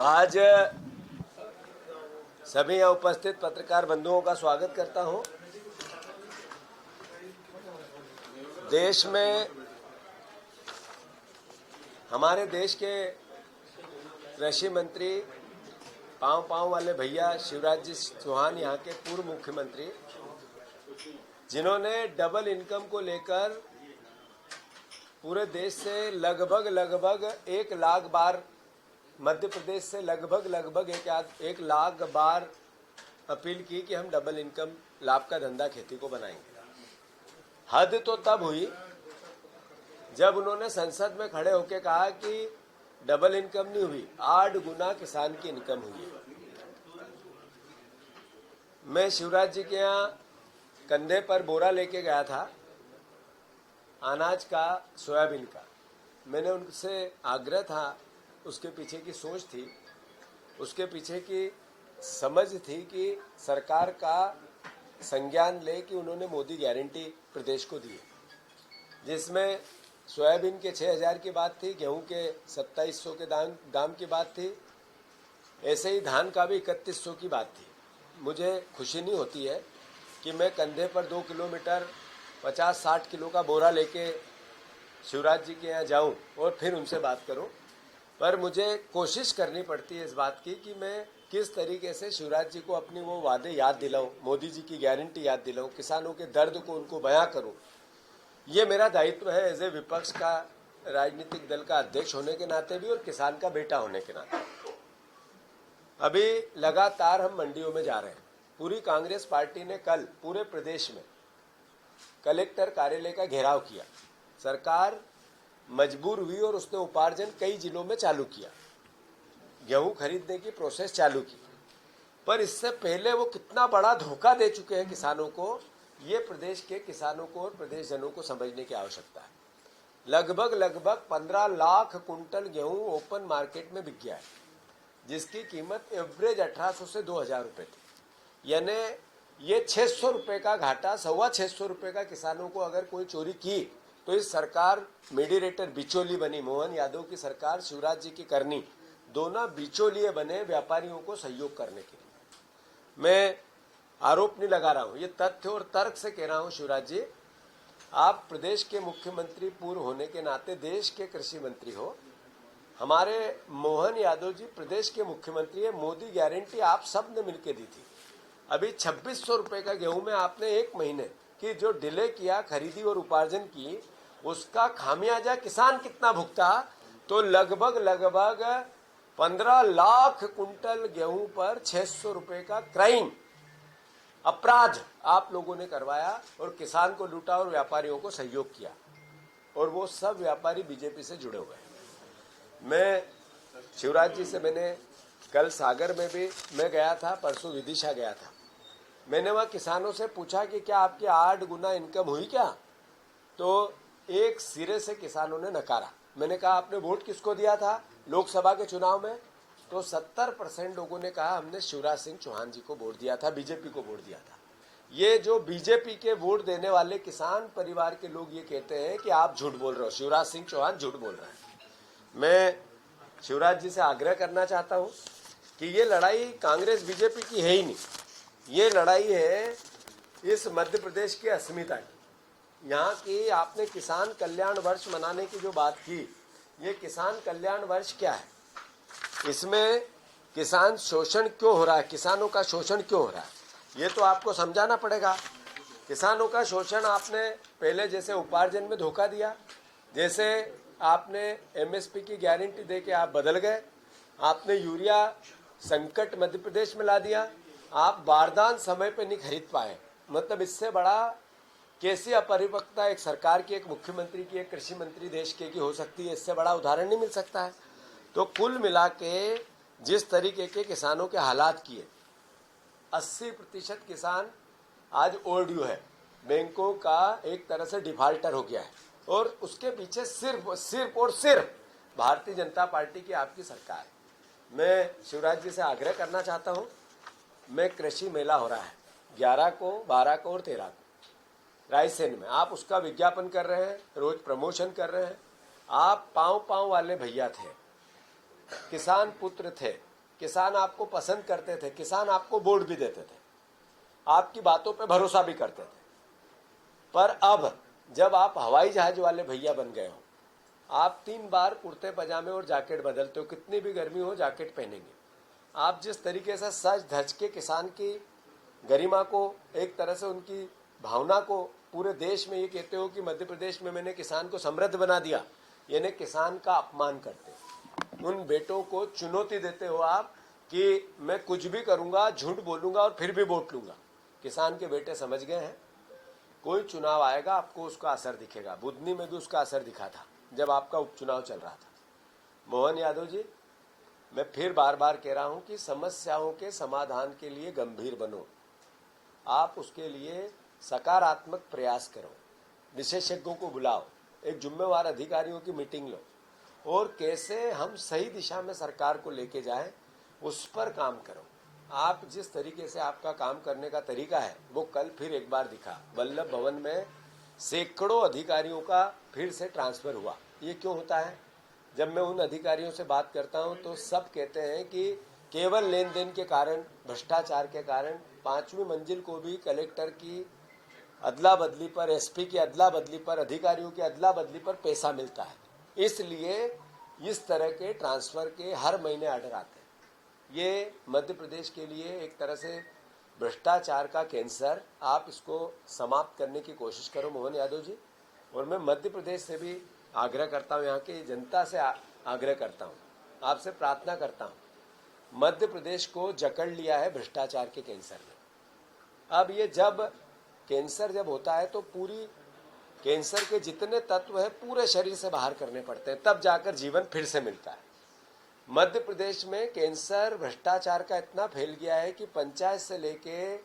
आज सभी यहाँ उपस्थित पत्रकार बंधुओं का स्वागत करता हूँ। देश में हमारे देश के कृषि मंत्री पाँव पाँव वाले भैया शिवराज जी चौहान, यहाँ के पूर्व मुख्यमंत्री, जिन्होंने डबल इनकम को लेकर पूरे देश से लगभग 1 लाख बार, मध्य प्रदेश से लगभग 1 लाख बार अपील की कि हम डबल इनकम लाभ का धंधा खेती को बनाएंगे। हद तो तब हुई जब उन्होंने संसद में खड़े होकर कहा कि डबल इनकम नहीं हुई, 8 गुना किसान की इनकम हुई है। मैं शिवराज जी के यहाँ कंधे पर बोरा लेके गया था अनाज का, सोयाबीन का। मैंने उनसे आग्रह था, उसके पीछे की सोच थी, उसके पीछे की समझ थी कि सरकार का संज्ञान ले कि उन्होंने मोदी गारंटी प्रदेश को दी है, जिसमें सोयाबीन के 6,000 की बात थी, गेहूं के 2700 के दाम की बात थी, ऐसे ही धान का भी 3100 की बात थी। मुझे खुशी नहीं होती है कि मैं कंधे पर 2 किलोमीटर 50-60 किलो का बोरा लेके शिवराज जी के यहाँ जाऊं और फिर उनसे बात करूं, पर मुझे कोशिश करनी पड़ती है इस बात की कि मैं किस तरीके से शिवराज जी को अपनी वो वादे याद दिलाऊं, मोदी जी की गारंटी याद दिलाऊं, किसानों के दर्द को उनको बयां करूं। ये मेरा दायित्व है एज ए विपक्ष का, राजनीतिक दल का अध्यक्ष होने के नाते भी और किसान का बेटा होने के नाते। अभी लगातार हम मंडियों में जा रहे हैं। पूरी कांग्रेस पार्टी ने कल पूरे प्रदेश में कलेक्टर कार्यालय का घेराव किया। सरकार मजबूर हुई और उसने उपार्जन कई जिलों में चालू किया, गेहूं खरीदने की प्रोसेस चालू की। पर इससे पहले वो कितना बड़ा धोखा दे चुके हैं किसानों को, ये प्रदेश के किसानों को और प्रदेशजनों को समझने की आवश्यकता है। लगभग 15 लाख कुंटल गेहूं ओपन मार्केट में बिक गया है, जिसकी कीमत एवरेज 1800 से 2000 रुपये थी। यानी ये 600 रुपये का घाटा, 625 रुपये का किसानों को अगर कोई चोरी की तो इस सरकार मीडिएटर बिचौली बनी। मोहन यादव की सरकार, शिवराज जी की करनी, दोनों बिचौलिए बने व्यापारियों को सहयोग करने के लिए। मैं आरोप नहीं लगा रहा हूं, ये तथ्य और तर्क से कह रहा हूं। शिवराज जी, आप प्रदेश के मुख्यमंत्री पूर्व होने के नाते देश के कृषि मंत्री हो। हमारे मोहन यादव जी प्रदेश के मुख्यमंत्री है। मोदी गारंटी आप सब ने मिलकर दी थी। अभी 2600 रुपये का गेहूं में आपने 1 महीने की जो डिले किया खरीदी और उपार्जन की, उसका खामियाजा किसान कितना भुगता? तो लगभग 15 लाख कुंटल गेहूं पर 600 रुपये का क्राइम, अपराध आप लोगों ने करवाया और किसान को लूटा और व्यापारियों को सहयोग किया। और वो सब व्यापारी बीजेपी से जुड़े हुए हैं। मैं शिवराज जी से, मैंने कल सागर में भी मैं गया था, परसों विदिशा गया था। मैंने वहाँ किसानों से पूछा कि क्या आपकी 8 गुना इनकम हुई क्या? तो एक सिरे से किसानों ने नकारा। मैंने कहा आपने वोट किसको दिया था लोकसभा के चुनाव में? तो 70% लोगों ने कहा हमने शिवराज सिंह चौहान जी को वोट दिया था, बीजेपी को वोट दिया था। ये जो बीजेपी के वोट देने वाले किसान परिवार के लोग ये कहते हैं कि आप झूठ बोल रहे हो, शिवराज सिंह चौहान झूठ बोल रहे हैं। मैं शिवराज जी से आग्रह करना चाहता हूँ कि ये लड़ाई कांग्रेस बीजेपी की है ही नहीं, ये लड़ाई है इस मध्य प्रदेश की अस्मिता की। यहाँ की आपने किसान कल्याण वर्ष मनाने की जो बात की, ये किसान कल्याण वर्ष क्या है? इसमें किसान शोषण क्यों हो रहा है, किसानों का शोषण क्यों हो रहा है, ये तो आपको समझाना पड़ेगा। किसानों का शोषण आपने पहले जैसे उपार्जन में धोखा दिया, जैसे आपने एमएसपी की गारंटी दे के आप बदल गए, आपने यूरिया संकट मध्य प्रदेश में ला दिया, आप बारदान समय पे नहीं खरीद पाए। मतलब इससे बड़ा कैसी अपरिपक्वता एक सरकार की, एक मुख्यमंत्री की, एक कृषि मंत्री देश के की हो सकती है, इससे बड़ा उदाहरण नहीं मिल सकता है। तो कुल मिला के जिस तरीके के किसानों के हालात किए, 80% किसान आज ओवरड्यू है, बैंकों का एक तरह से डिफाल्टर हो गया है, और उसके पीछे सिर्फ और सिर्फ भारतीय जनता पार्टी की, आपकी सरकार है। मैं शिवराज जी से आग्रह करना चाहता हूं, मैं कृषि मेला हो रहा है 11 को, 12 को और 13 को रायसेन में, आप उसका विज्ञापन कर रहे हैं, रोज प्रमोशन कर रहे हैं। आप पाँव पाँव वाले भैया थे, किसान पुत्र थे, किसान आपको पसंद करते थे, किसान आपको वोट भी देते थे, आपकी बातों पे भरोसा भी करते थे। पर अब जब आप हवाई जहाज वाले भैया बन गए हो, आप 3 बार कुर्ते पजामे और जैकेट बदलते हो, कितनी भी गर्मी हो जैकेट पहनेंगे। आप जिस तरीके से सज धज के किसान की गरिमा को, एक तरह से उनकी भावना को पूरे देश में ये कहते हो कि मध्य प्रदेश में मैंने किसान को समृद्ध बना दिया, यानी किसान का अपमान करते हो। उन बेटों को चुनौती देते हो आप कि मैं कुछ भी करूंगा, झूठ बोलूंगा और फिर भी वोट लूंगा। किसान के बेटे समझ गए हैं, कोई चुनाव आएगा आपको उसका असर दिखेगा। बुधनी में भी उसका असर दिखा था जब आपका उपचुनाव चल रहा था। मोहन यादव जी, मैं फिर बार बार कह रहा हूं कि समस्याओं के समाधान के लिए गंभीर बनो, आप उसके लिए सकारात्मक प्रयास करो, विशेषज्ञों को बुलाओ, एक जिम्मेवार अधिकारियों की मीटिंग लो और कैसे हम सही दिशा में सरकार को लेके जाएं उस पर काम करो। आप जिस तरीके से आपका काम करने का तरीका है वो कल फिर एक बार दिखा। वल्लभ भवन में सैकड़ों अधिकारियों का फिर से ट्रांसफर हुआ। ये क्यों होता है? जब मैं उन अधिकारियों से बात करता हूं तो सब कहते हैं कि केवल लेन देन के कारण, भ्रष्टाचार के कारण 5वीं मंजिल को भी कलेक्टर की अदला बदली पर, एसपी की अदला बदली पर, अधिकारियों की अदला बदली पर पैसा मिलता है। इसलिए इस तरह के ट्रांसफर के हर महीने ऑर्डर आते हैं। ये मध्य प्रदेश के लिए एक तरह से भ्रष्टाचार का कैंसर, आप इसको समाप्त करने की कोशिश करो मोहन यादव जी। और मैं मध्य प्रदेश से भी आग्रह करता हूँ, यहाँ की जनता से आग्रह करता हूँ, आपसे प्रार्थना करता हूँ। मध्य प्रदेश को जकड़ लिया है भ्रष्टाचार के कैंसर ने। अब ये कैंसर जब होता है तो पूरी कैंसर के जितने तत्व है पूरे शरीर से बाहर करने पड़ते हैं, तब जाकर जीवन फिर से मिलता है। मध्य प्रदेश में कैंसर भ्रष्टाचार का इतना फैल गया है कि पंचायत से लेके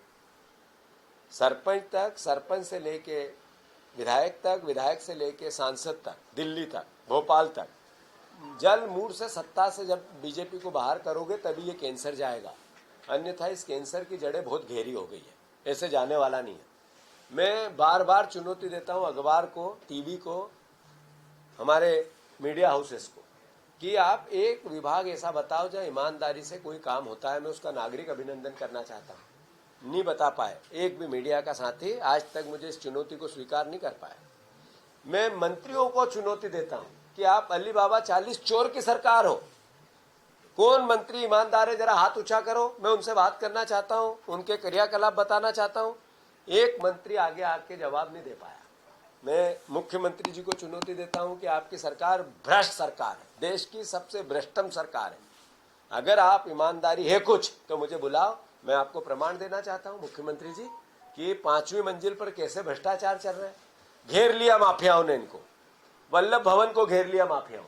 सरपंच तक, सरपंच से लेके विधायक तक, विधायक से लेके सांसद तक, दिल्ली तक, भोपाल तक, जल मूड से, सत्ता से जब बीजेपी को बाहर करोगे तभी ये कैंसर जाएगा, अन्यथा इस कैंसर की जड़ें बहुत गहरी हो गई है, ऐसे जाने वाला नहीं है। मैं बार बार चुनौती देता हूं अखबार को, टीवी को, हमारे मीडिया हाउसेस को, कि आप एक विभाग ऐसा बताओ जहां ईमानदारी से कोई काम होता है। मैं उसका नागरिक अभिनंदन करना चाहता हूं, नहीं बता पाए एक भी मीडिया का साथी आज तक मुझे इस चुनौती को स्वीकार नहीं कर पाया। मैं मंत्रियों को चुनौती देता हूं कि आप अली बाबा 40 चोर की सरकार हो, कौन मंत्री ईमानदार है, जरा हाथ ऊंचा करो। मैं उनसे बात करना चाहता हूं, उनके क्रियाकलाप बताना चाहता हूं। एक मंत्री आगे आके जवाब नहीं दे पाया। मैं मुख्यमंत्री जी को चुनौती देता हूं कि आपकी सरकार भ्रष्ट सरकार है, देश की सबसे भ्रष्टम सरकार है। अगर आप ईमानदारी है कुछ तो मुझे बुलाओ, मैं आपको प्रमाण देना चाहता हूं मुख्यमंत्री जी कि 5वीं मंजिल पर कैसे भ्रष्टाचार चल रहा है। घेर लिया माफियाओं ने इनको, वल्लभ भवन को घेर लिया माफियाओं,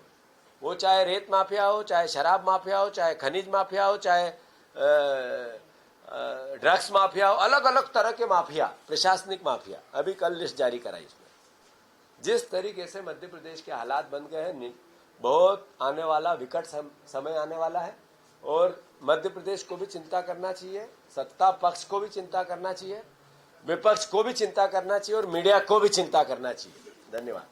वो चाहे रेत माफिया हो, चाहे शराब माफिया हो, चाहे खनिज माफिया हो, चाहे ड्रग्स माफिया हो, अलग अलग तरह के माफिया, प्रशासनिक माफिया। अभी कल लिस्ट जारी कराई इसमें। जिस तरीके से मध्य प्रदेश के हालात बन गए हैं, बहुत आने वाला विकट समय आने वाला है और मध्य प्रदेश को भी चिंता करना चाहिए, सत्ता पक्ष को भी चिंता करना चाहिए, विपक्ष को भी चिंता करना चाहिए और मीडिया को भी चिंता करना चाहिए। धन्यवाद।